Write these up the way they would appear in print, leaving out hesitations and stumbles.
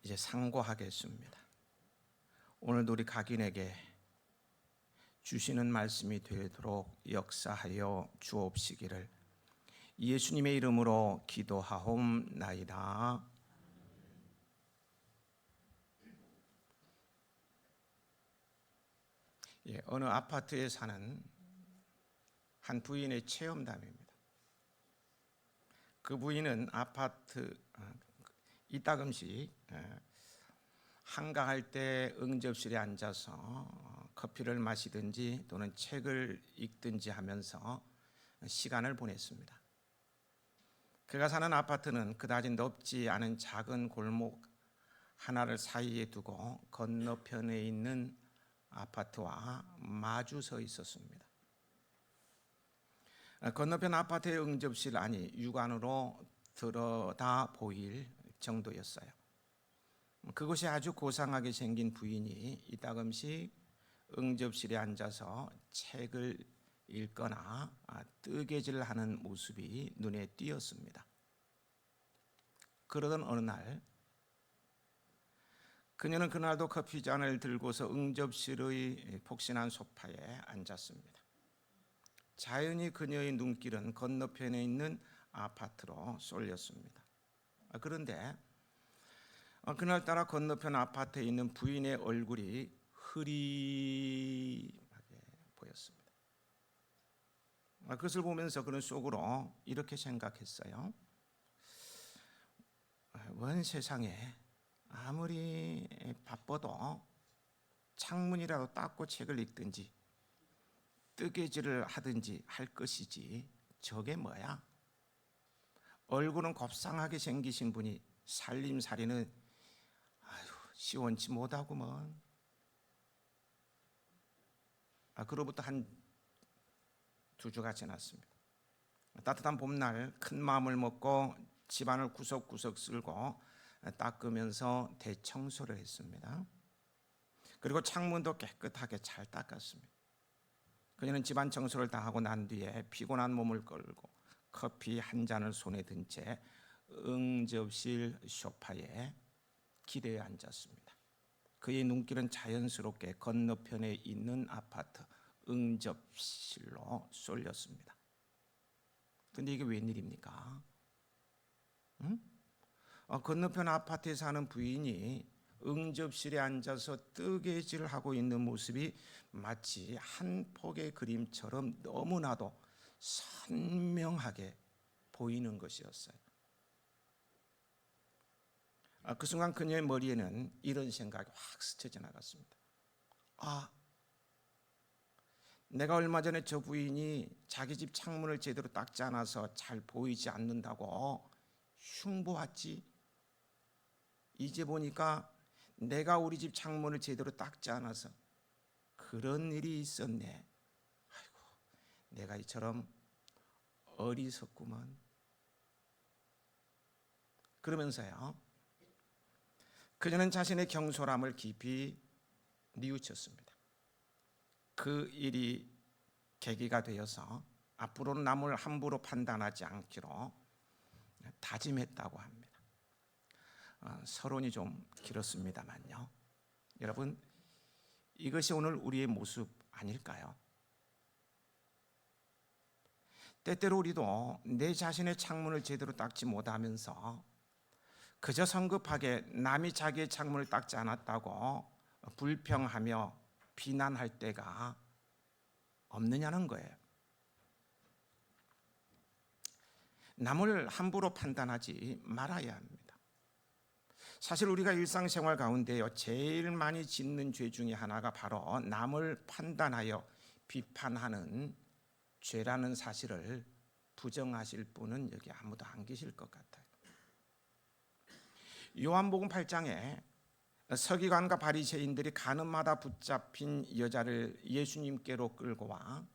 이제 상고하겠습니다. 오늘도 우리 각인에게 주시는 말씀이 되도록 역사하여 주옵시기를 예수님의 이름으로 기도하옵나이다. 어느 아파트에 사는 한 부인의 체험담입니다. 그 부인은 아파트 이따금씩 한가할 때 응접실에 앉아서 커피를 마시든지 또는 책을 읽든지 하면서 시간을 보냈습니다. 그가 사는 아파트는 그다지 넓지 않은 작은 골목 하나를 사이에 두고 건너편에 있는 아파트와 마주 서 있었습니다. 건너편 아파트의 응접실 안이 육안으로 들여다 보일 정도였어요. 그곳이 아주 고상하게 생긴 부인이 이따금씩 응접실에 앉아서 책을 읽거나 뜨개질하는 모습이 눈에 띄었습니다. 그러던 어느 날 그녀는 그날도 커피잔을 들고서 응접실의 폭신한 소파에 앉았습니다. 자연히 그녀의 눈길은 건너편에 있는 아파트로 쏠렸습니다. 그런데 그날따라 건너편 아파트에 있는 부인의 얼굴이 흐릿하게 보였습니다. 그것을 보면서 그는 속으로 이렇게 생각했어요. 원 세상에 아무리 바빠도 창문이라도 닦고 책을 읽든지 뜨개질을 하든지 할 것이지 저게 뭐야? 얼굴은 곱상하게 생기신 분이 살림살이는 시원치 못하구먼. 그로부터 한 2주가 지났습니다. 따뜻한 봄날 큰 마음을 먹고 집안을 구석구석 쓸고 닦으면서 대청소를 했습니다. 그리고 창문도 깨끗하게 잘 닦았습니다. 그녀는 집안 청소를 다 하고 난 뒤에 피곤한 몸을 끌고 커피 한 잔을 손에 든 채 응접실 소파에 기대어 앉았습니다. 그의 눈길은 자연스럽게 건너편에 있는 아파트 응접실로 쏠렸습니다. 근데 이게 웬일입니까? 건너편 아파트에 사는 부인이 응접실에 앉아서 뜨개질을 하고 있는 모습이 마치 한 폭의 그림처럼 너무나도 선명하게 보이는 것이었어요. 그 순간 그녀의 머리에는 이런 생각이 확 스쳐 지나갔습니다. 내가 얼마 전에 저 부인이 자기 집 창문을 제대로 닦지 않아서 잘 보이지 않는다고 흉보았지. 이제 보니까 내가 우리 집 창문을 제대로 닦지 않아서 그런 일이 있었네. 아이고, 내가 이처럼 어리석구먼. 그러면서요, 그녀는 자신의 경솔함을 깊이 뉘우쳤습니다. 그 일이 계기가 되어서 앞으로는 남을 함부로 판단하지 않기로 다짐했다고 합니다. 서론이 좀 길었습니다만요. 여러분, 이것이 오늘 우리의 모습 아닐까요? 때때로 우리도 내 자신의 창문을 제대로 닦지 못하면서 그저 성급하게 남이 자기의 창문을 닦지 않았다고 불평하며 비난할 때가 없느냐는 거예요. 남을 함부로 판단하지 말아야 합니다. 사실 우리가 일상생활 가운데요, 제일 많이 짓는 죄 중에 하나가 바로 남을 판단하여 비판하는 죄라는 사실을 부정하실 분은 여기 아무도 안 계실 것 같아요. 요한복음 8장에 서기관과 바리새인들이 가늠하다 붙잡힌 여자를 예수님께로 끌고 와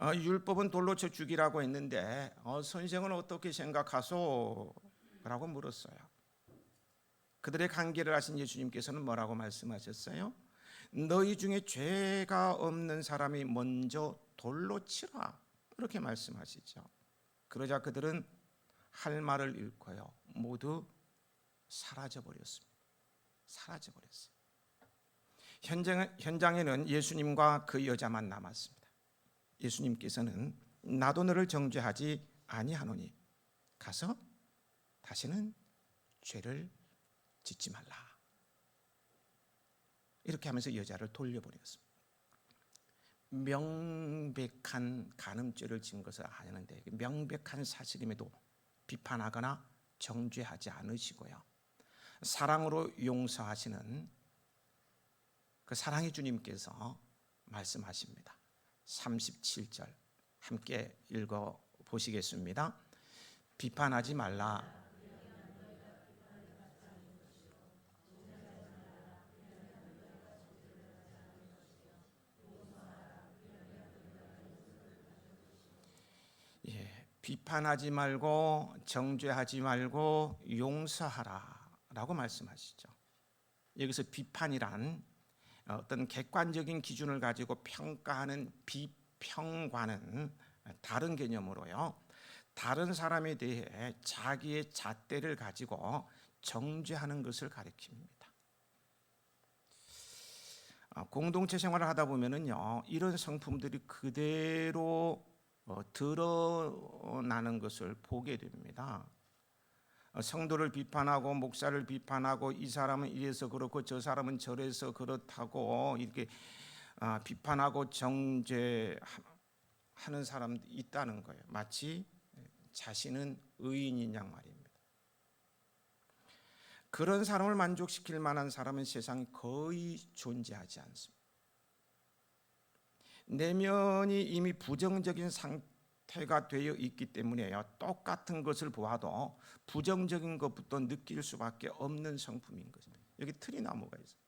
율법은 돌로 쳐 죽이라고 했는데 선생은 어떻게 생각하소? 라고 물었어요. 그들의 관계를 아신 예수님께서는 뭐라고 말씀하셨어요? 너희 중에 죄가 없는 사람이 먼저 돌로 치라, 이렇게 말씀하시죠. 그러자 그들은 할 말을 잃고요, 모두 사라져 버렸습니다. 사라져 버렸어요. 현장에는 예수님과 그 여자만 남았습니다. 예수님께서는 나도 너를 정죄하지 아니하노니 가서 다시는 죄를 짓지 말라. 이렇게 하면서 여자를 돌려보냈습니다. 명백한 간음죄를 지은 것을 아는데 명백한 사실임에도 비판하거나 정죄하지 않으시고요. 사랑으로 용서하시는 그 사랑의 주님께서 말씀하십니다. 37절 함께 읽어 보시겠습니다. 비판하지 말라. 비판하지 말고 정죄하지 말고 용서하라라고 말씀하시죠. 여기서 비판이란 어떤 객관적인 기준을 가지고 평가하는 비평과는 다른 개념으로요. 다른 사람에 대해 자기의 잣대를 가지고 정죄하는 것을 가리킵니다. 공동체 생활을 하다 보면은요, 이런 성품들이 그대로 드러나는 것을 보게 됩니다. 성도를 비판하고 목사를 비판하고 이 사람은 이래서 그렇고 저 사람은 저래서 그렇다고 이렇게 비판하고 정죄하는 사람도 있다는 거예요. 마치 자신은 의인인 양 말입니다. 그런 사람을 만족시킬 만한 사람은 세상에 거의 존재하지 않습니다. 내면이 이미 부정적인 상태가 되어 있기 때문에요. 똑같은 것을 보아도 부정적인 것부터 느낄 수밖에 없는 성품인 것입니다. 여기 트리나무가 있어요.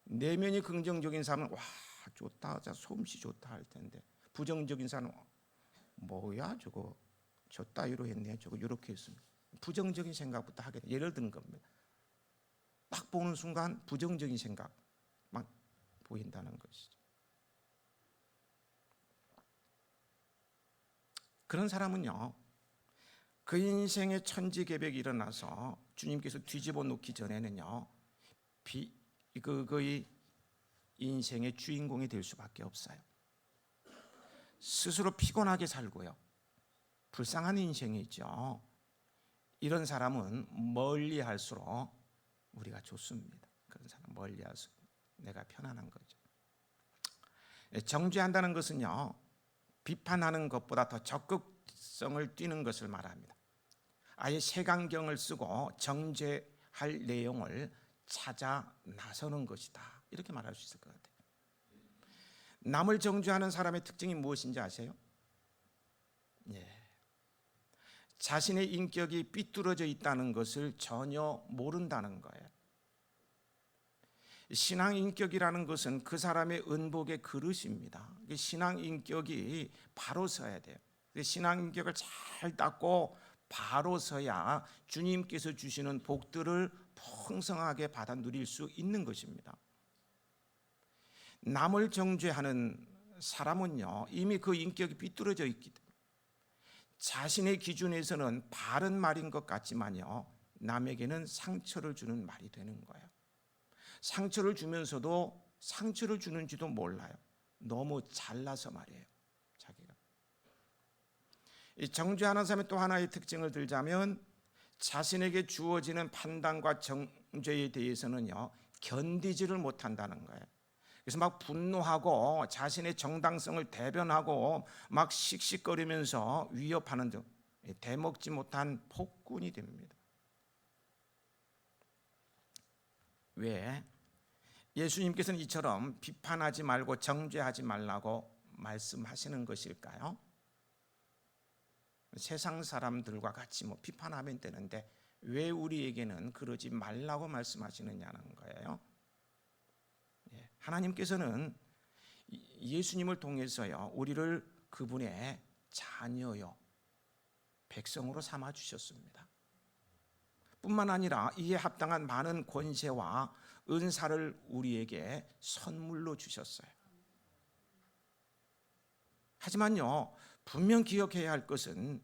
내면이 긍정적인 사람은 와 좋다, 솜씨 좋다 할 텐데 부정적인 사람은 뭐야 저거 저 따위로 했네, 저거 이렇게 했습니다. 부정적인 생각부터 하게 돼요. 예를 든 겁니다. 딱 보는 순간 부정적인 생각 막 보인다는 것이죠. 그런 사람은요, 그 인생의 천지개벽이 일어나서 주님께서 뒤집어 놓기 전에는요, 그의 인생의 주인공이 될 수밖에 없어요. 스스로 피곤하게 살고요, 불쌍한 인생이죠. 이런 사람은 멀리할수록 우리가 좋습니다. 그런 사람 멀리할수록 내가 편안한 거죠. 정죄한다는 것은요, 비판하는 것보다 더 적극성을 띠는 것을 말합니다. 아예 색안경을 쓰고 정죄할 내용을 찾아 나서는 것이다. 이렇게 말할 수 있을 것 같아요. 남을 정죄하는 사람의 특징이 무엇인지 아세요? 자신의 인격이 삐뚤어져 있다는 것을 전혀 모른다는 거예요. 신앙 인격이라는 것은 그 사람의 은복의 그릇입니다. 신앙 인격이 바로 서야 돼요. 신앙 인격을 잘 닦고 바로 서야 주님께서 주시는 복들을 풍성하게 받아 누릴 수 있는 것입니다. 남을 정죄하는 사람은요, 이미 그 인격이 삐뚤어져 있기 때문에 자신의 기준에서는 바른 말인 것 같지만요, 남에게는 상처를 주는 말이 되는 거예요. 상처를 주면서도 상처를 주는지도 몰라요. 너무 잘나서 말이에요, 자기가. 이 정죄하는 사람의 또 하나의 특징을 들자면 자신에게 주어지는 판단과 정죄에 대해서는요, 견디지를 못한다는 거예요. 그래서 막 분노하고 자신의 정당성을 대변하고 막 씩씩거리면서 위협하는 등 대먹지 못한 폭군이 됩니다. 왜? 예수님께서는 이처럼 비판하지 말고 정죄하지 말라고 말씀하시는 것일까요? 세상 사람들과 같이 비판하면 되는데 왜 우리에게는 그러지 말라고 말씀하시느냐는 거예요. 하나님께서는 예수님을 통해서요, 우리를 그분의 자녀요, 백성으로 삼아 주셨습니다. 뿐만 아니라 이에 합당한 많은 권세와 은사를 우리에게 선물로 주셨어요. 하지만요, 분명 기억해야 할 것은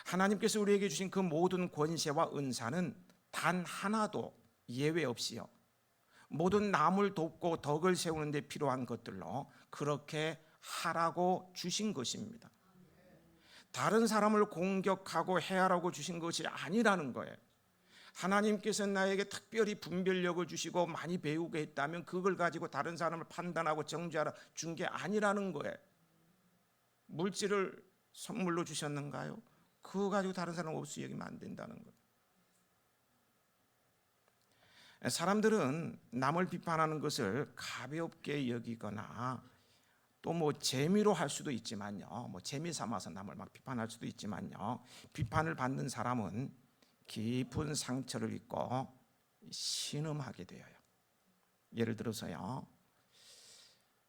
하나님께서 우리에게 주신 그 모든 권세와 은사는 단 하나도 예외 없이요. 모든 남을 돕고 덕을 세우는 데 필요한 것들로 그렇게 하라고 주신 것입니다. 다른 사람을 공격하고 해하라고 주신 것이 아니라는 거예요. 하나님께서 나에게 특별히 분별력을 주시고 많이 배우게 했다면 그걸 가지고 다른 사람을 판단하고 정죄하라 준 게 아니라는 거예요. 물질을 선물로 주셨는가요? 그거 가지고 다른 사람 없이 여기면 안 된다는 거예요. 사람들은 남을 비판하는 것을 가볍게 여기거나 또 뭐 재미로 할 수도 있지만요, 뭐 재미 삼아서 남을 막 비판할 수도 있지만요, 비판을 받는 사람은 깊은 상처를 입고 신음하게 되어요. 예를 들어서요,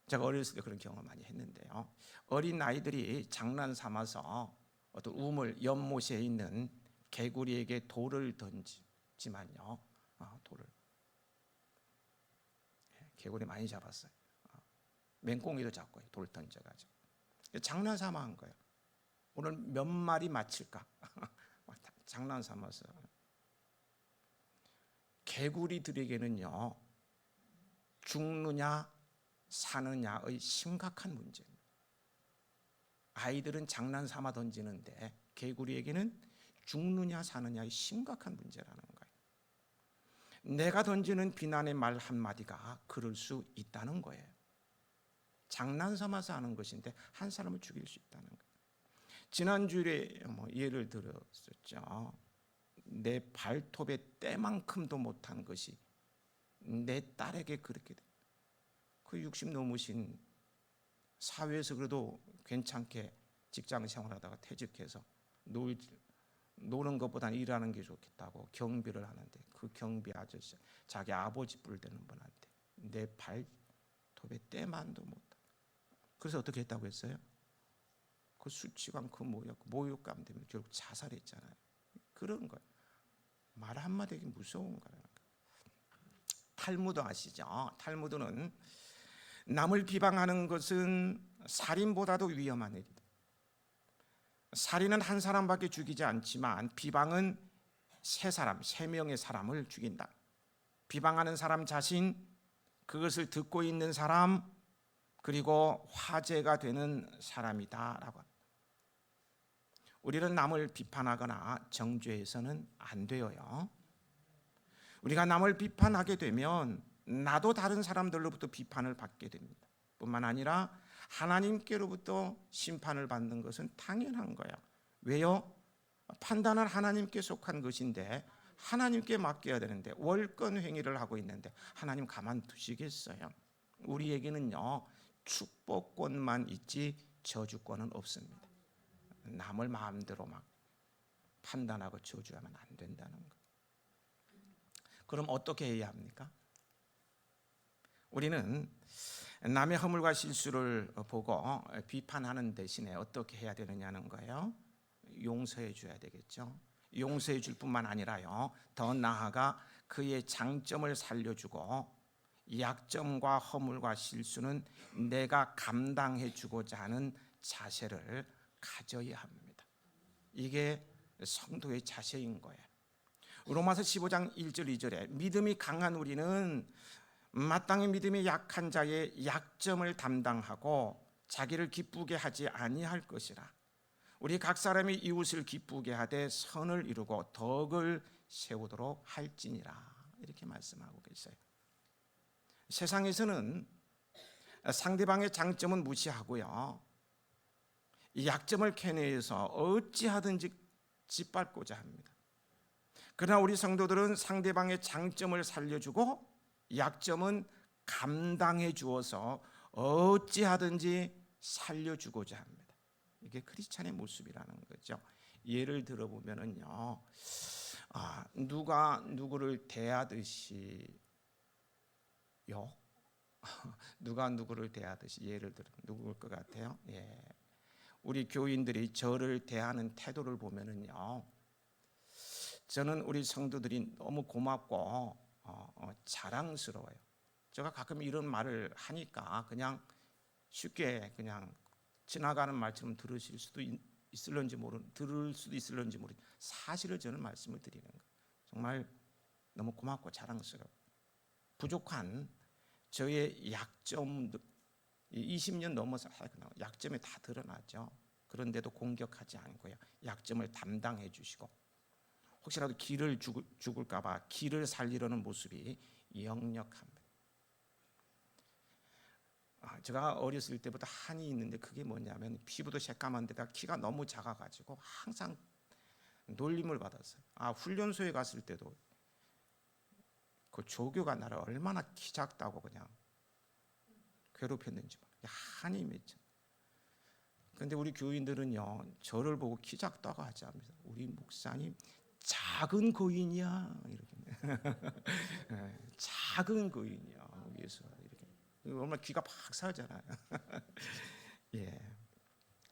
제가 어렸을 때 그런 경험을 많이 했는데요, 어린 아이들이 장난 삼아서 어떤 우물 연못에 있는 개구리에게 돌을 던지지만요, 돌을 개구리 많이 잡았어요. 맹꽁이도 잡고 돌 던져가지고 장난 삼아 한 거예요. 오늘 몇 마리 맞힐까? 장난 삼아서. 개구리들에게는요, 죽느냐 사느냐의 심각한 문제입니다. 아이들은 장난 삼아 던지는데 개구리에게는 죽느냐 사느냐의 심각한 문제라는 거예요. 내가 던지는 비난의 말 한마디가 그럴 수 있다는 거예요. 장난 삼아서 하는 것인데 한 사람을 죽일 수 있다는 거예요. 지난주에 예를 들었었죠. 내 발톱의 때만큼도 못한 것이 내 딸에게 그렇게 돼. 그 60 넘으신 사회에서 그래도 괜찮게 직장 생활하다가 퇴직해서 노는 것보다는 일하는 게 좋겠다고 경비를 하는데 그 경비 아저씨 자기 아버지 뿔대는 분한테 내 발톱의 때만도 못한. 그래서 어떻게 했다고 했어요? 그 수치감, 그 모욕감 때문에 결국 자살했잖아요. 그런 거예요. 말 한마디가 무서운 거예요. 탈무드 아시죠? 탈무드는 남을 비방하는 것은 살인보다도 위험한 일이다. 살인은 한 사람밖에 죽이지 않지만 비방은 세 명의 사람을 죽인다. 비방하는 사람 자신, 그것을 듣고 있는 사람, 그리고 화제가 되는 사람이다라고. 우리는 남을 비판하거나 정죄해서는 안 돼요. 우리가 남을 비판하게 되면 나도 다른 사람들로부터 비판을 받게 됩니다. 뿐만 아니라 하나님께로부터 심판을 받는 것은 당연한 거예요. 왜요? 판단은 하나님께 속한 것인데 하나님께 맡겨야 되는데 월권 행위를 하고 있는데 하나님 가만두시겠어요? 우리에게는요, 축복권만 있지 저주권은 없습니다. 남을 마음대로 막 판단하고 저주하면 안 된다는 거. 그럼 어떻게 해야 합니까? 우리는 남의 허물과 실수를 보고 비판하는 대신에 어떻게 해야 되느냐는 거예요. 용서해 줘야 되겠죠. 용서해 줄 뿐만 아니라요, 더 나아가 그의 장점을 살려주고 약점과 허물과 실수는 내가 감당해 주고자 하는 자세를 가져야 합니다. 이게 성도의 자세인 거예요. 로마서 15장 1절 2절에 믿음이 강한 우리는 마땅히 믿음이 약한 자의 약점을 담당하고 자기를 기쁘게 하지 아니할 것이라. 우리 각 사람이 이웃을 기쁘게 하되 선을 이루고 덕을 세우도록 할지니라. 이렇게 말씀하고 계세요. 세상에서는 상대방의 장점은 무시하고요, 약점을 캐내서 어찌하든지 짓밟고자 합니다. 그러나 우리 성도들은 상대방의 장점을 살려주고 약점은 감당해 주어서 어찌하든지 살려주고자 합니다. 이게 크리스찬의 모습이라는 거죠. 예를 들어보면은요, 누가 누구를 대하듯이요, 누가 누구를 대하듯이, 예를 들어 누구일 것 같아요? 예, 우리 교인들이 저를 대하는 태도를 보면은요, 저는 우리 성도들이 너무 고맙고 자랑스러워요. 제가 가끔 이런 말을 하니까 그냥 쉽게 그냥 지나가는 말처럼 들을 수도 있을런지 모르는 사실을 저는 말씀을 드리는 거예요. 정말 너무 고맙고 자랑스러워. 부족한 저의 약점, 20년 넘어서 약점이 다 드러나죠. 그런데도 공격하지 않고요, 약점을 담당해 주시고, 혹시라도 길을 죽을까 봐 길을 살리려는 모습이 역력합니다. 제가 어렸을 때부터 한이 있는데 그게 뭐냐면 피부도 새까만 데다 키가 너무 작아가지고 항상 놀림을 받았어요. 훈련소에 갔을 때도 그 조교가 나를 얼마나 키 작다고 그냥 괴롭혔는지 한이 맺혀. 그런데 우리 교인들은요, 저를 보고 키 작다고 하지 않습니다. 우리 목사님 작은 거인이야 이렇게. 작은 거인이야 예수 이렇게. 얼마나 귀가 팍 살잖아요. 예,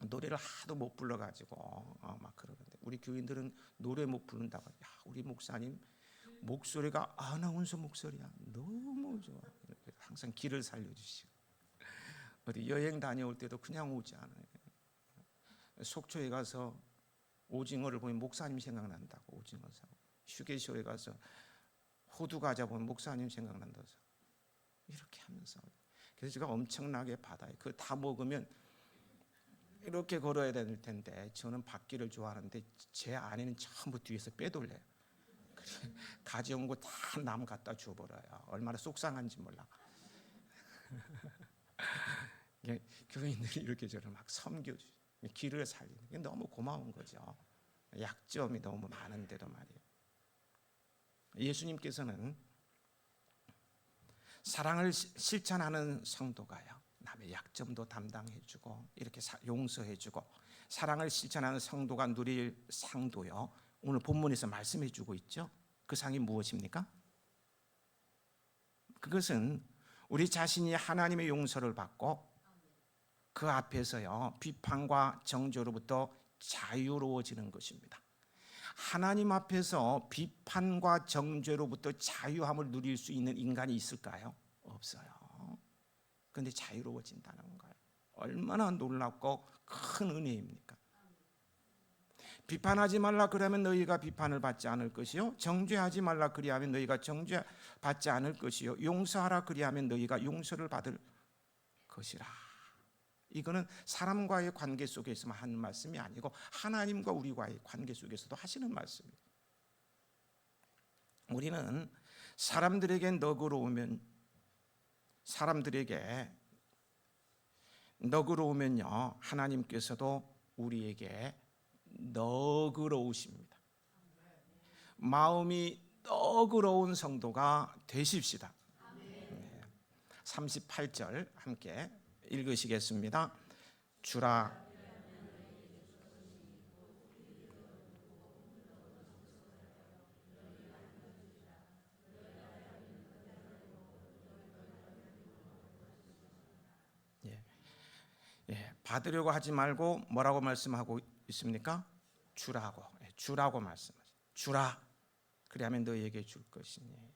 노래를 하도 못 불러가지고 막 그러는데 우리 교인들은 노래 못 부른다고. 야, 우리 목사님 목소리가 아나운서 목소리야. 너무 좋아. 이렇게 항상 길을 살려주시고, 어디 여행 다녀올 때도 그냥 오지 않아요. 속초에 가서 오징어를 보면 목사님 생각난다고 오징어 사고, 휴게소에 가서 호두 과자 보면 목사님 생각난다고 이렇게 하면서. 그래서 제가 엄청나게 받아요. 그거 다 먹으면 이렇게 걸어야 될 텐데 저는 받기를 좋아하는데 제 아내는 전부 뒤에서 빼돌려요. 가져온 거 다 남 갖다 줘버려요. 얼마나 속상한지 몰라. 교인들이 이렇게 저를 막 섬겨주죠. 길을 살리는 게 너무 고마운 거죠. 약점이 너무 많은데도 말이에요. 예수님께서는 사랑을 실천하는 성도가요, 남의 약점도 담당해주고 이렇게 용서해주고, 사랑을 실천하는 성도가 누릴 상도요, 오늘 본문에서 말씀해주고 있죠. 그 상이 무엇입니까? 그것은 우리 자신이 하나님의 용서를 받고 그 앞에서요, 비판과 정죄로부터 자유로워지는 것입니다. 하나님 앞에서 비판과 정죄로부터 자유함을 누릴 수 있는 인간이 있을까요? 없어요. 그런데 자유로워진다는 거예요. 얼마나 놀랍고 큰 은혜입니까? 비판하지 말라 그러면 너희가 비판을 받지 않을 것이요, 정죄하지 말라 그리하면 너희가 정죄받지 않을 것이요, 용서하라 그리하면 너희가 용서를 받을 것이라. 이거는 사람과의 관계 속에서만 하는 말씀이 아니고 하나님과 우리와의 관계 속에서도 하시는 말씀이에요. 우리는 사람들에게 너그러우면요, 하나님께서도 우리에게 너그러우십니다. 마음이 너그러운 성도가 되십시다. 38절 함께 읽으시겠습니다. 주라. 받으려고 하지 말고 뭐라고 말씀하고 있습니까? 주라고 말씀하세요. 주라. 그리하면 너희에게 줄 것이니.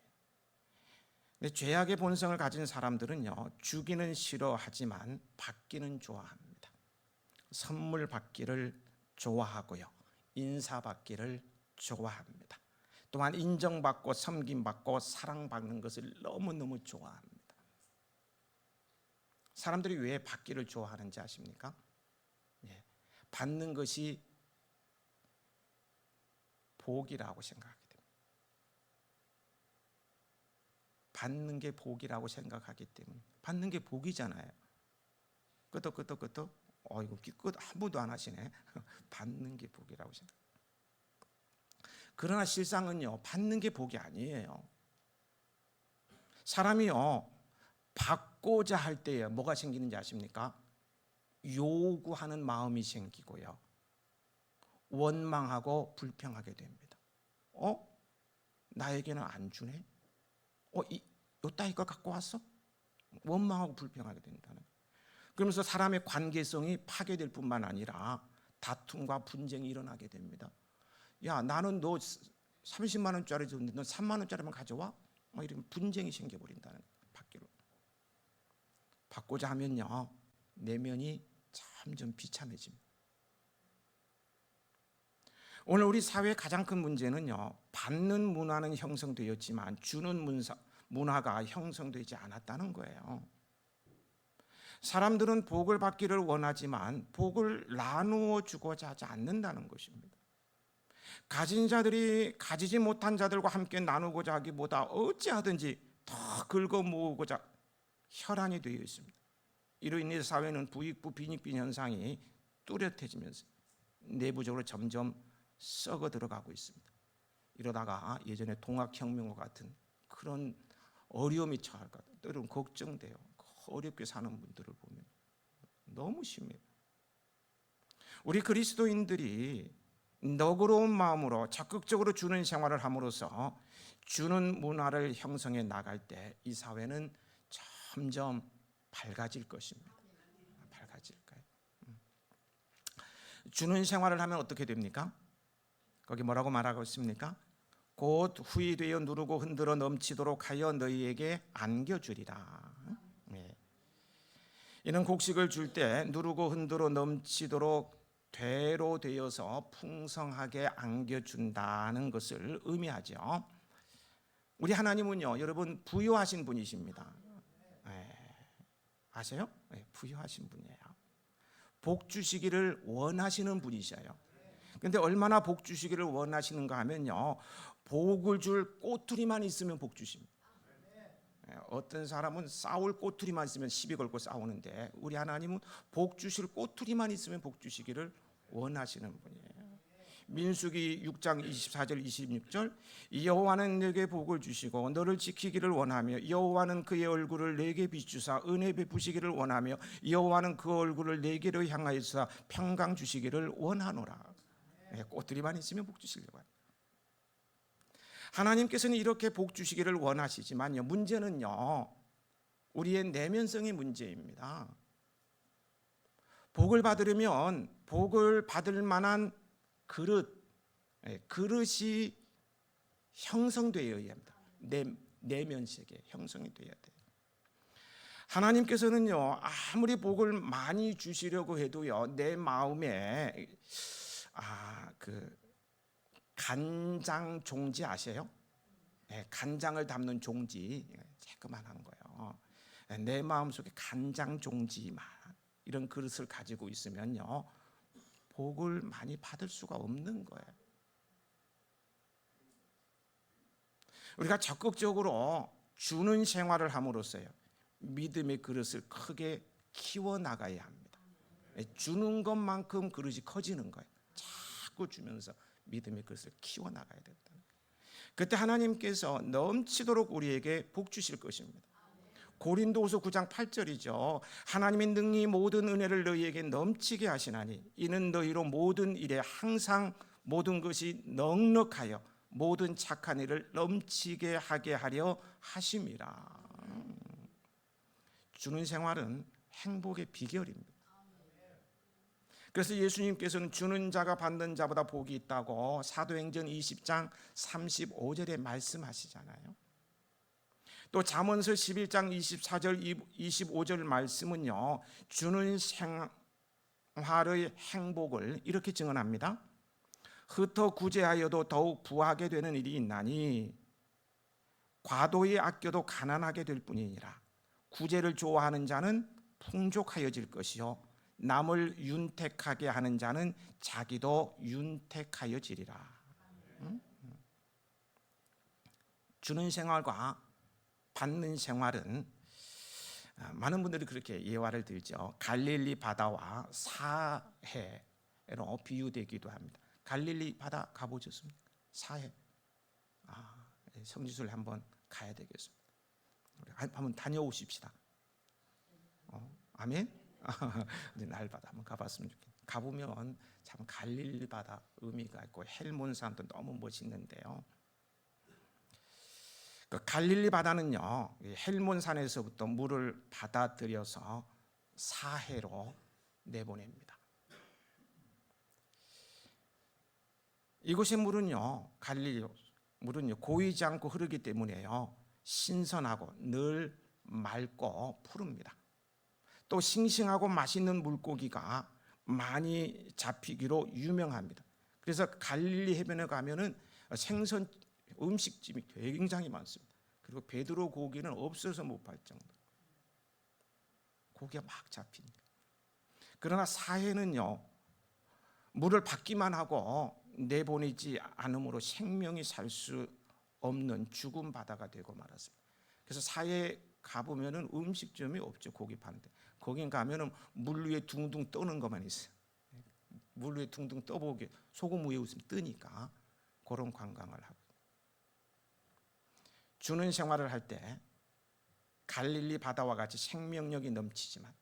근데 죄악의 본성을 가진 사람들은요, 주기는 싫어하지만 받기는 좋아합니다. 선물 받기를 좋아하고요, 인사 받기를 좋아합니다. 또한 인정받고 섬김받고 사랑받는 것을 너무너무 좋아합니다. 사람들이 왜 받기를 좋아하는지 아십니까? 받는 것이 복이라고 생각하기 때문에. 받는 게 복이라고 생각하기 때문에. 받는 게 복이잖아요. 끄떡끄떡끄떡. 이거 끝 한 번도 안 하시네. 받는 게 복이라고 생각. 그러나 실상은요, 받는 게 복이 아니에요. 사람이요, 받고자 할 때에 뭐가 생기는지 아십니까? 요구하는 마음이 생기고요, 원망하고 불평하게 됩니다. 나에게는 안 주네? 요따위 걸 갖고 왔어? 원망하고 불평하게 된다는. 그러면서 사람의 관계성이 파괴될 뿐만 아니라 다툼과 분쟁이 일어나게 됩니다. 야, 나는 너 30만 원짜리 줬는데 너 3만 원짜리만 가져와? 이러면 분쟁이 생겨버린다는 거예요. 받고자 하면요, 내면이 점점 비참해집니다. 오늘 우리 사회의 가장 큰 문제는요, 받는 문화는 형성되었지만 주는 문화가 형성되지 않았다는 거예요. 사람들은 복을 받기를 원하지만 복을 나누어 주고자 하지 않는다는 것입니다. 가진 자들이 가지지 못한 자들과 함께 나누고자 하기보다 어찌하든지 더 긁어 모으고자 혈안이 되어 있습니다. 이로 인해 사회는 부익부 빈익빈 현상이 뚜렷해지면서 내부적으로 점점 썩어 들어가고 있습니다. 이러다가 예전에 동학혁명과 같은 그런 어려움이 처할까 때로는 걱정돼요. 어렵게 사는 분들을 보면 너무 심해요. 우리 그리스도인들이 너그러운 마음으로 적극적으로 주는 생활을 함으로써 주는 문화를 형성해 나갈 때 이 사회는 점점 밝아질 것입니다. 밝아질 거예요. 주는 생활을 하면 어떻게 됩니까? 거기 뭐라고 말하고 있습니까? 곧 후이 되어 누르고 흔들어 넘치도록 하여 너희에게 안겨주리라. 이는 곡식을 줄 때 누르고 흔들어 넘치도록 되로 되어서 풍성하게 안겨준다는 것을 의미하죠. 우리 하나님은요, 여러분 부유하신 분이십니다. 아세요? 부유하신 분이에요. 복 주시기를 원하시는 분이셔요. 그런데 얼마나 복 주시기를 원하시는가 하면요, 복을 줄 꼬투리만 있으면 복 주십니다. 어떤 사람은 싸울 꼬투리만 있으면 시비 걸고 싸우는데 우리 하나님은 복 주실 꼬투리만 있으면 복 주시기를 원하시는 분이에요. 민수기 6장 24절 26절 여호와는 내게 복을 주시고 너를 지키기를 원하며 여호와는 그의 얼굴을 내게 비추사 은혜 베푸시기를 원하며 여호와는 그 얼굴을 내게로 향하여서 평강 주시기를 원하노라. 꼬투리만 있으면 복 주시려고 합니다. 하나님께서는 이렇게 복 주시기를 원하시지만요, 문제는요 우리의 내면성의 문제입니다. 복을 받으려면 복을 받을 만한 그릇이 형성되어야 합니다. 내면 세계 형성이 되어야 돼요. 하나님께서는요 아무리 복을 많이 주시려고 해도요 내 마음에 그 간장 종지 아세요? 간장을 담는 종지, 조그만한 거요. 내 마음속에 간장 종지만 이런 그릇을 가지고 있으면요 복을 많이 받을 수가 없는 거예요. 우리가 적극적으로 주는 생활을 함으로써요 믿음의 그릇을 크게 키워 나가야 합니다. 주는 것만큼 그릇이 커지는 거예요. 자꾸 주면서 믿음의 그릇을 키워 나가야 된다. 그때 하나님께서 넘치도록 우리에게 복 주실 것입니다. 고린도후서 9장 8절이죠. 하나님이 능히 모든 은혜를 너희에게 넘치게 하시나니 이는 너희로 모든 일에 항상 모든 것이 넉넉하여 모든 착한 일을 넘치게 하게 하려 하심이라. 주는 생활은 행복의 비결입니다. 그래서 예수님께서는 주는 자가 받는 자보다 복이 있다고 사도행전 20장 35절에 말씀하시잖아요. 또 잠언서 11장 24절 25절 말씀은요 주는 생활의 행복을 이렇게 증언합니다. 흩어 구제하여도 더욱 부하게 되는 일이 있나니 과도히 아껴도 가난하게 될 뿐이니라. 구제를 좋아하는 자는 풍족하여질 것이요 남을 윤택하게 하는 자는 자기도 윤택하여지리라. 주는 생활과 받는 생활은 많은 분들이 그렇게 예화를 들죠. 갈릴리 바다와 사해로 비유되기도 합니다. 갈릴리 바다 가보셨습니까? 사해. 성지순례 한번 가야 되겠습니다. 한번 다녀오십시다. 아멘. 날바다 한번 가봤으면 좋겠네요. 가보면 참 갈릴리 바다 의미가 있고 헬몬산도 너무 멋있는데요. 그 갈릴리 바다는요 헬몬산에서부터 물을 받아들여서 사해로 내보냅니다. 이곳의 물은요 갈릴리 물은요 고이지 않고 흐르기 때문에요 신선하고 늘 맑고 푸릅니다. 또 싱싱하고 맛있는 물고기가 많이 잡히기로 유명합니다. 그래서 갈릴리 해변에 가면은 생선 음식집이 굉장히 많습니다. 그리고 베드로 고기는 없어서 못 팔 정도. 고기가 막 잡히니까. 그러나 사해는요, 물을 받기만 하고 내보내지 않음으로 생명이 살 수 없는 죽은 바다가 되고 말았습니다. 그래서 사해 가보면은 음식점이 없죠. 고기 파는데. 거긴 가면은 물 위에 둥둥 떠는 것만 있어요. 물 위에 둥둥 떠보게 소금 위에 웃으면 뜨니까 그런 관광을 하고. 주는 생활을 할 때 갈릴리 바다와 같이 생명력이 넘치지만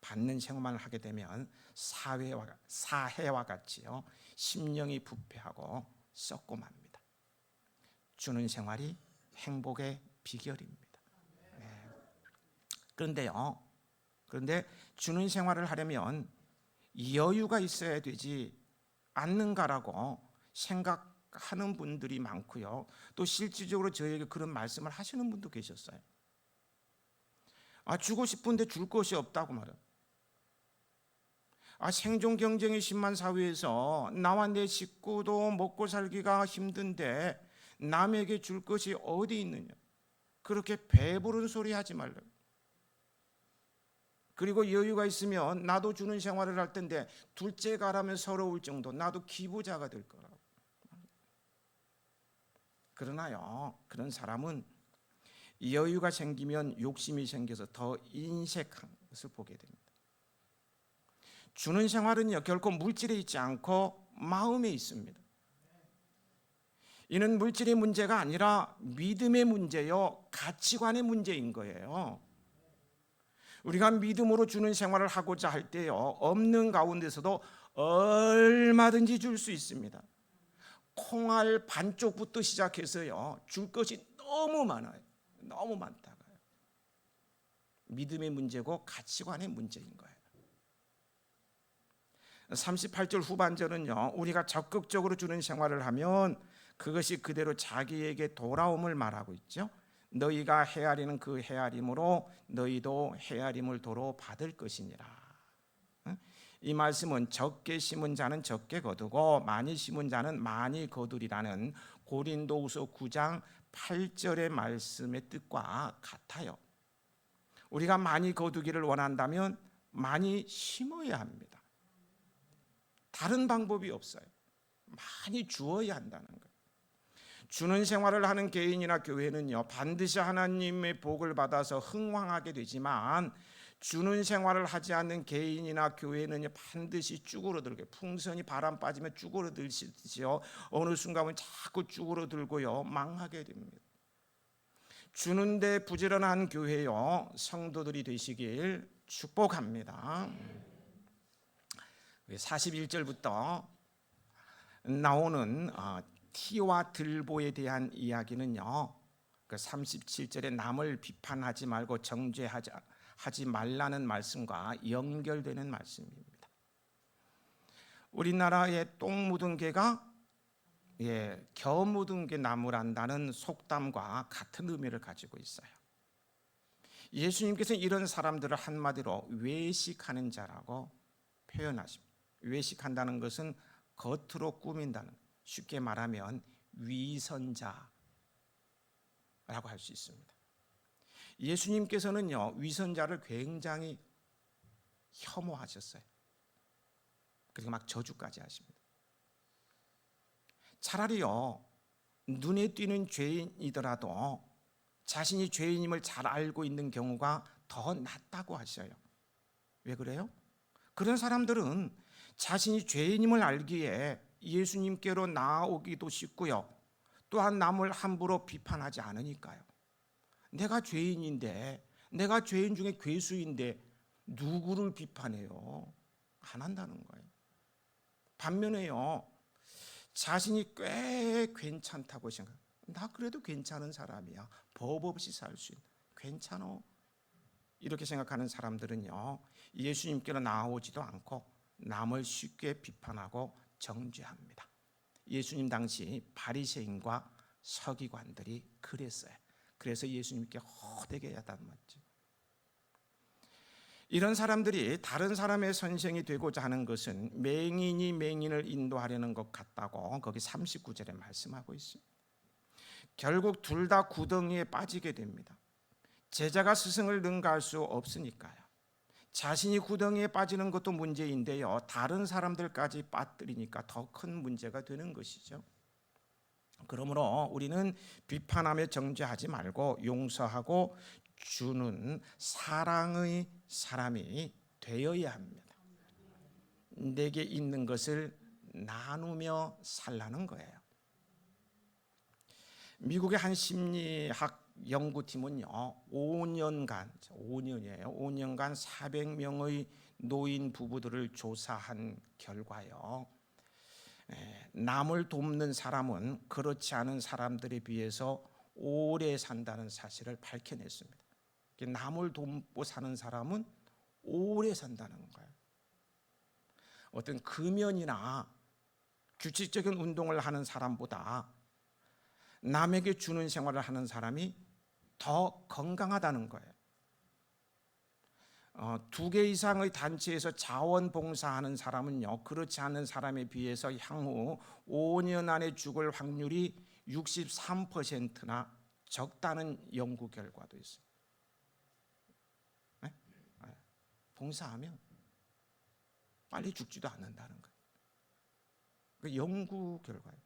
받는 생활을 하게 되면 사해와 같이요, 심령이 부패하고 썩고 맙니다. 주는 생활이 행복의 비결입니다. 네. 그런데 주는 생활을 하려면 여유가 있어야 되지 않는가라고 생각하는 분들이 많고요. 또 실질적으로 저에게 그런 말씀을 하시는 분도 계셨어요. 주고 싶은데 줄 것이 없다고 말해요. 생존 경쟁이 심한 사회에서 나와 내 식구도 먹고 살기가 힘든데 남에게 줄 것이 어디 있느냐. 그렇게 배부른 소리 하지 말라고. 그리고 여유가 있으면 나도 주는 생활을 할 텐데 둘째 가라면 서러울 정도, 나도 기부자가 될 거라고. 그러나요, 그런 사람은 여유가 생기면 욕심이 생겨서 더 인색한 것을 보게 됩니다. 주는 생활은요, 결코 물질에 있지 않고 마음에 있습니다. 이는 물질의 문제가 아니라 믿음의 문제요, 가치관의 문제인 거예요. 우리가 믿음으로 주는 생활을 하고자 할 때요, 없는 가운데서도 얼마든지 줄 수 있습니다. 콩알 반쪽부터 시작해서요, 줄 것이 너무 많아요. 너무 많다고요. 믿음의 문제고 가치관의 문제인 거예요. 38절 후반절은요, 우리가 적극적으로 주는 생활을 하면 그것이 그대로 자기에게 돌아옴을 말하고 있죠. 너희가 헤아리는 그 헤아림으로 너희도 헤아림을 도로 받을 것이니라. 이 말씀은 적게 심은 자는 적게 거두고 많이 심은 자는 많이 거두리라는 고린도후서 9장 8절의 말씀의 뜻과 같아요. 우리가 많이 거두기를 원한다면 많이 심어야 합니다. 다른 방법이 없어요. 많이 주어야 한다는 거예요. 주는 생활을 하는 개인이나 교회는요, 반드시 하나님의 복을 받아서 흥왕하게 되지만 주는 생활을 하지 않는 개인이나 교회는 반드시 쭈그러들게, 풍선이 바람 빠지면 쭈그러들시지요. 어느 순간은 자꾸 쭈그러들고요, 망하게 됩니다. 주는데 부지런한 교회요, 성도들이 되시길 축복합니다. 41절부터 나오는 티와 들보에 대한 이야기는요, 그 37절에 남을 비판하지 말고 정죄하지 말라는 말씀과 연결되는 말씀입니다. 우리나라의 똥 묻은 개가 겨 묻은 개 나무란다는 속담과 같은 의미를 가지고 있어요. 예수님께서는 이런 사람들을 한마디로 외식하는 자라고 표현하십니다. 외식한다는 것은 겉으로 꾸민다는, 쉽게 말하면 위선자라고 할 수 있습니다. 예수님께서는요, 위선자를 굉장히 혐오하셨어요. 그리고 막 저주까지 하십니다. 차라리요, 눈에 띄는 죄인이더라도 자신이 죄인임을 잘 알고 있는 경우가 더 낫다고 하셔요. 왜 그래요? 그런 사람들은 자신이 죄인임을 알기에 예수님께로 나아오기도 쉽고요, 또한 남을 함부로 비판하지 않으니까요. 내가 죄인인데, 내가 죄인 중에 괴수인데 누구를 비판해요? 안 한다는 거예요. 반면에요, 자신이 꽤 괜찮다고 생각, 나 그래도 괜찮은 사람이야, 법 없이 살 수 있는, 괜찮어, 이렇게 생각하는 사람들은요, 예수님께로 나아오지도 않고 남을 쉽게 비판하고 정죄합니다. 예수님 당시 바리새인과 서기관들이 그랬어요. 그래서 예수님께 호되게 야단맞죠. 이런 사람들이 다른 사람의 선생이 되고자 하는 것은 맹인이 맹인을 인도하려는 것 같다고 거기 39절에 말씀하고 있습니다. 결국 둘 다 구덩이에 빠지게 됩니다. 제자가 스승을 능가할 수 없으니까요. 자신이 구덩이에 빠지는 것도 문제인데요, 다른 사람들까지 빠뜨리니까 더 큰 문제가 되는 것이죠. 그러므로 우리는 비판하며 정죄하지 말고 용서하고 주는 사랑의 사람이 되어야 합니다. 내게 있는 것을 나누며 살라는 거예요. 미국의 한 심리학 연구팀은요, 5년간 400명의 노인 부부들을 조사한 결과요, 남을 돕는 사람은 그렇지 않은 사람들에 비해서 오래 산다는 사실을 밝혀냈습니다. 남을 돕고 사는 사람은 오래 산다는 거예요. 어떤 금연이나 규칙적인 운동을 하는 사람보다 남에게 주는 생활을 하는 사람이 더 건강하다는 거예요. 2개 이상의 단체에서 자원봉사하는 사람은요, 그렇지 않은 사람에 비해서 향후 5년 안에 죽을 확률이 63%나 적다는 연구 결과도 있어요. 네? 봉사하면 빨리 죽지도 않는다는 거예요. 그 연구 결과예요.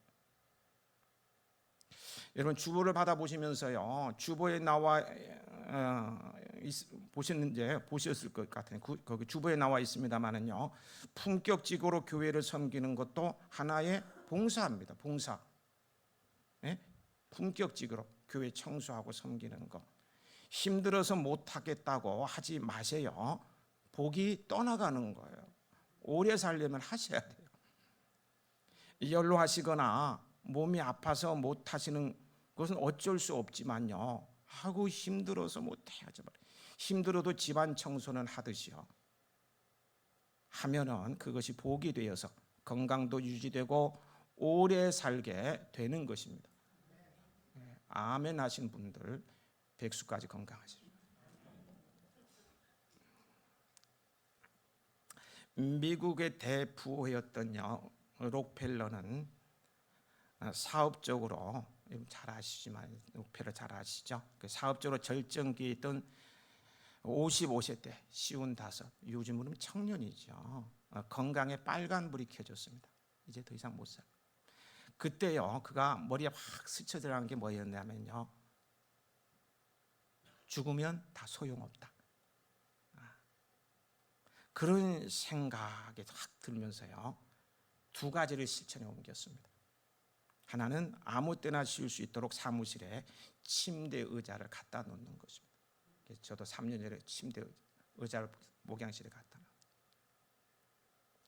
여러분, 주보를 받아보시면서요, 주보에 나와 보셨을 것 같아요. 거기 주보에 나와 있습니다만은요, 품격적으로 교회를 섬기는 것도 하나의 봉사입니다. 봉사. 네? 품격적으로 교회 청소하고 섬기는 것. 힘들어서 못하겠다고 하지 마세요. 복이 떠나가는 거예요. 오래 살려면 하셔야 돼요. 연로하시거나 몸이 아파서 못하시는 것은 어쩔 수 없지만요, 하고 힘들어서 못해야죠. 힘들어도 집안 청소는 하듯이요, 하면은 그것이 복이 되어서 건강도 유지되고 오래 살게 되는 것입니다. 아멘 하신 분들 백수까지 건강하시죠. 미국의 대부호였던 록펠러는 사업적으로, 잘 아시지만 록펠러 잘 아시죠? 사업적으로 절정기에 있던 55세 때, 55, 요즘으로는 청년이죠. 건강에 빨간불이 켜졌습니다. 이제 더 이상 못 살아요. 그때요, 그가 머리에 확 스쳐 들어간 게 뭐였냐면요, 죽으면 다 소용없다. 그런 생각이 확 들면서요, 2가지를 실천에 옮겼습니다. 하나는 아무 때나 쉴 수 있도록 사무실에 침대 의자를 갖다 놓는 것입니다. 저도 3년 전에 침대 의자를 목양실에 갖다 놨어요.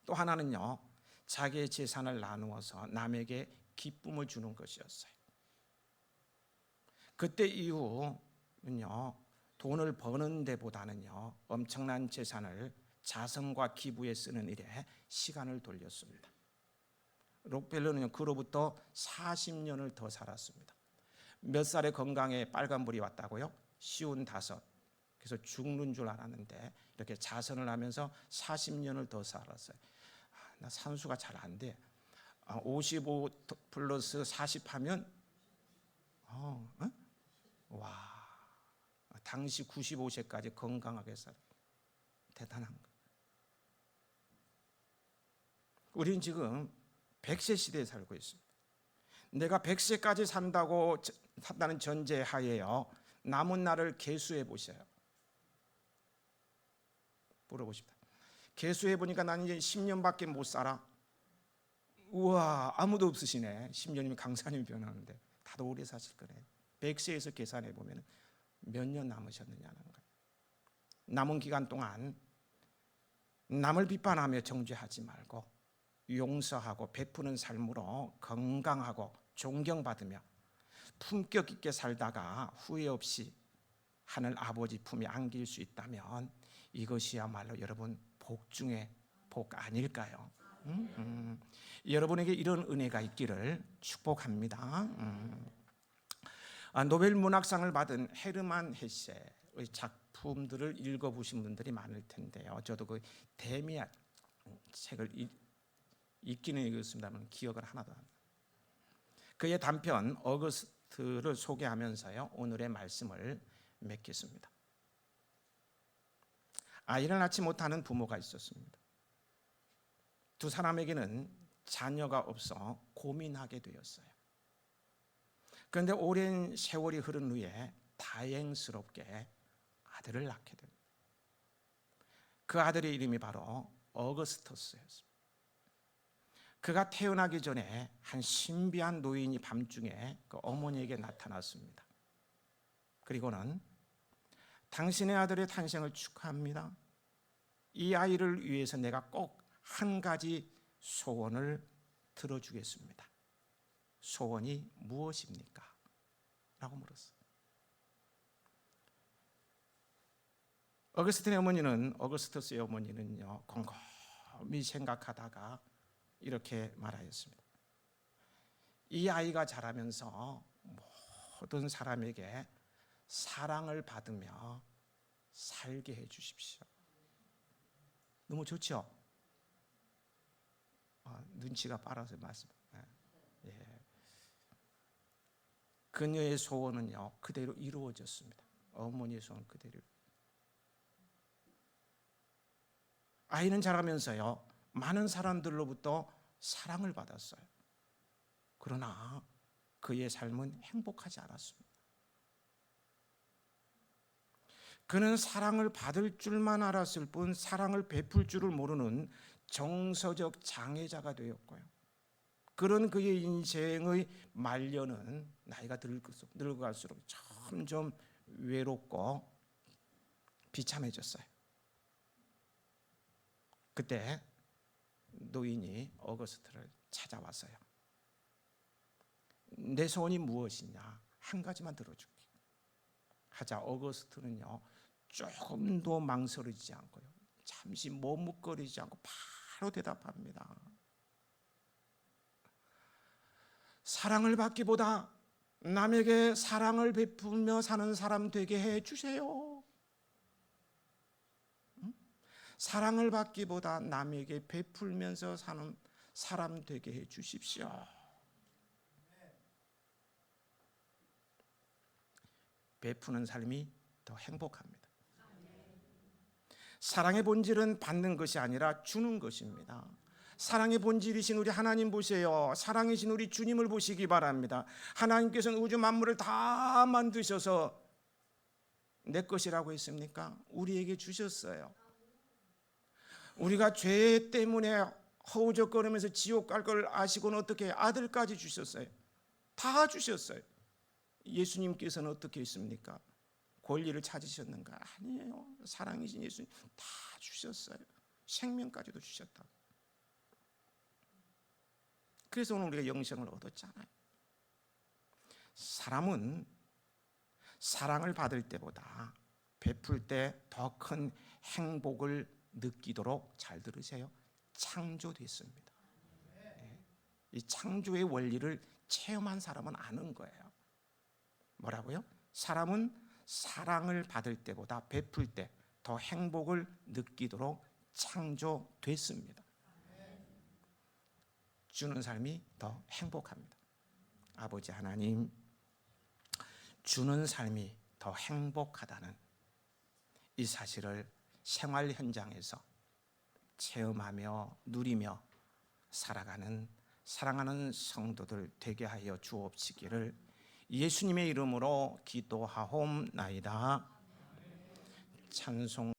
또 하나는요, 자기의 재산을 나누어서 남에게 기쁨을 주는 것이었어요. 그때 이후는요, 돈을 버는 데보다는요, 엄청난 재산을 자선과 기부에 쓰는 일에 시간을 돌렸습니다. 록펠러는 그로부터 40년을 더 살았습니다. 몇 살에 건강에 빨간불이 왔다고요? 55. 그래서 죽는 줄 알았는데 이렇게 자선을 하면서 40년을 더 살았어요. 나 산수가 잘 안 돼. 55 플러스 40 하면 와, 당시 95세까지 건강하게 살아요. 대단한 거. 우리는 지금 100세 시대에 살고 있습니다. 내가 100세까지 산다는 전제하에요, 남은 날을 계수해 보세요. 물어보십니다. 계수해 보니까 나는 이제 10년밖에 못 살아. 우와, 아무도 없으시네. 10년이면 강사님이 변하는데 다들 오래 사실 거네. 100세에서 계산해 보면 몇 년 남으셨느냐는 거예요. 남은 기간 동안 남을 비판하며 정죄하지 말고 용서하고 베푸는 삶으로 건강하고 존경받으며 품격 있게 살다가 후회 없이 하늘 아버지 품에 안길 수 있다면 이것이야말로 여러분 복 중에 복 아닐까요? 여러분에게 이런 은혜가 있기를 축복합니다. 노벨 문학상을 받은 헤르만 헤세, 작품들을 읽어보신 분들이 많을 텐데요. 저도 그 데미안 책을 읽기는 읽었습니다만 기억을 하나도 안 나요. 그의 단편 어거스트를 소개하면서요, 오늘의 말씀을 맺겠습니다. 아이를 낳지 못하는 부모가 있었습니다. 두 사람에게는 자녀가 없어 고민하게 되었어요. 그런데 오랜 세월이 흐른 후에 다행스럽게 아들을 낳게 됩니다. 그 아들의 이름이 바로 어거스터스였습니다. 그가 태어나기 전에 한 신비한 노인이 밤중에 그 어머니에게 나타났습니다. 그리고는 당신의 아들의 탄생을 축하합니다. 이 아이를 위해서 내가 꼭 한 가지 소원을 들어주겠습니다. 소원이 무엇입니까? 라고 물었어요. 어거스터스의 어머니는요, 곰곰이 생각하다가 이렇게 말하였습니다. 이 아이가 자라면서 모든 사람에게 사랑을 받으며 살게 해주십시오. 너무 좋죠? 눈치가 빨라서 말씀. 예. 그녀의 소원은요, 그대로 이루어졌습니다. 어머니의 소원 그대로. 아이는 자라면서요, 많은 사람들로부터 사랑을 받았어요. 그러나 그의 삶은 행복하지 않았습니다. 그는 사랑을 받을 줄만 알았을 뿐 사랑을 베풀 줄을 모르는 정서적 장애자가 되었고요. 그런 그의 인생의 말년은 나이가 늙어갈수록 점점 외롭고 비참해졌어요. 그때 노인이 어거스트를 찾아왔어요. 내 소원이 무엇이냐? 한 가지만 들어줄게. 하자 어거스트는요, 조금도 망설이지 않고요, 잠시 머뭇거리지 않고 바로 대답합니다. 사랑을 받기보다 남에게 사랑을 베풀며 사는 사람 되게 해주세요. 사랑을 받기보다 남에게 베풀면서 사는 사람 되게 해주십시오. 베푸는 삶이 더 행복합니다. 사랑의 본질은 받는 것이 아니라 주는 것입니다. 사랑의 본질이신 우리 하나님 보세요. 사랑이신 우리 주님을 보시기 바랍니다. 하나님께서는 우주 만물을 다 만드셔서 내 것이라고 했습니까? 우리에게 주셨어요. 우리가 죄 때문에 허우적거리면서 지옥 갈 걸 아시고는 어떻게 아들까지 주셨어요. 다 주셨어요. 예수님께서는 어떻게 했습니까? 권리를 찾으셨는가? 아니에요. 사랑이신 예수님 다 주셨어요. 생명까지도 주셨다. 그래서 오늘 우리가 영생을 얻었잖아요. 사람은 사랑을 받을 때보다 베풀 때 더 큰 행복을 느끼도록, 잘 들으세요, 창조됐습니다. 이 창조의 원리를 체험한 사람은 아는 거예요. 뭐라고요? 사람은 사랑을 받을 때보다 베풀 때 더 행복을 느끼도록 창조됐습니다. 주는 삶이 더 행복합니다. 아버지 하나님, 주는 삶이 더 행복하다는 이 사실을 생활 현장에서 체험하며 누리며 살아가는 사랑하는 성도들 되게 하여 주옵시기를 예수님의 이름으로 기도하옵나이다. 찬송.